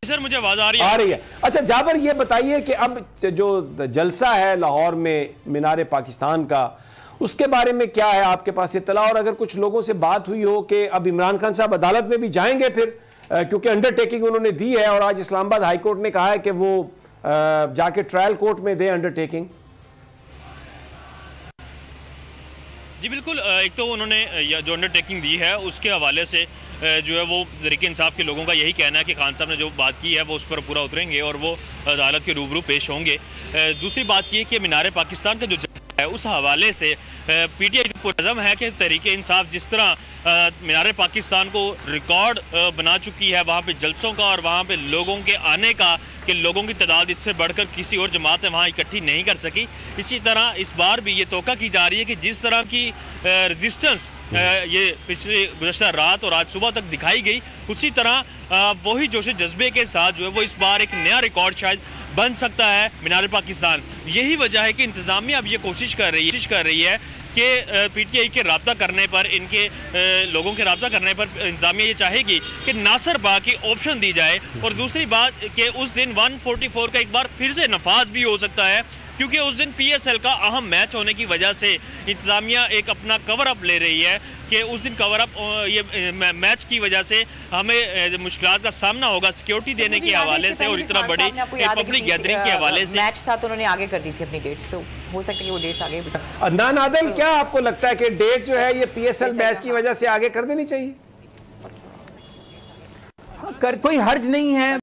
Sir मुझे आवाज आ रही है? आ रही है। अच्छा जाबर, ये बताइए कि अब जो जलसा है लाहौर में मीनार पाकिस्तान का, उसके बारे में क्या है आपके पास इत्तला? और अगर कुछ लोगों से बात हुई हो कि अब इमरान खान साहब अदालत में भी जाएंगे फिर, क्योंकि अंडरटेकिंग उन्होंने दी है और आज इस्लामाबाद हाई कोर्ट ने कहा है कि वो जाके ट्रायल कोर्ट में दे अंडरटेकिंग। जी बिल्कुल, एक तो उन्होंने जो अंडरटेकिंग दी है उसके हवाले से जो है वो तरीके इंसाफ के लोगों का यही कहना है कि खान साहब ने जो बात की है वो उस पर पूरा उतरेंगे और वो अदालत के रूबरू पेश होंगे। दूसरी बात ये कि मीनार पाकिस्तान का जो है उस हवाले से पीटीआई जो पुरज़म है कि तरीके इंसाफ जिस तरह मीनार पाकिस्तान को रिकॉर्ड बना चुकी है वहाँ पे जलसों का और वहाँ पे लोगों के आने का, कि लोगों की तादाद इससे बढ़कर किसी और जमात ने वहाँ इकट्ठी नहीं कर सकी। इसी तरह इस बार भी ये तोक़ा की जा रही है कि जिस तरह की रजिस्टेंस ये पिछले गुज़श्ता रात और आज सुबह तक दिखाई गई, उसी तरह वही जोश जज्बे के साथ जो है वो इस बार एक नया रिकॉर्ड शायद बन सकता है मीनार पाकिस्तान। यही वजह है कि इंतज़ामिया अब ये कोशिश कर रही है कि पीटीआई के रब्ता करने पर, इनके लोगों के रब्ता करने पर इंतज़ामिया ये चाहेगी कि नासिर बाग की ऑप्शन दी जाए। और दूसरी बात कि उस दिन 144 का एक बार फिर से नफाज भी हो सकता है, क्योंकि उस दिन PSL का अहम मैच होने की वजह से इंतज़ामिया एक अपना कवर अप ले रही है कि उस दिन कवर अप ये मैच की वजह से हमें मुश्किलात का सामना होगा सिक्योरिटी देने के हवाले से और इतना बड़ी पब्लिक गैदरिंग के हवाले से। मैच था तो उन्होंने आगे कर दी थी अपनी डेट्स, तो हो सकता है कि वो डेट्स आगे भी। अदनान आदिल, क्या आपको लगता है कि डेट जो है ये PSL मैच की वजह से आगे कर देनी चाहिए? कोई हर्ज नहीं है।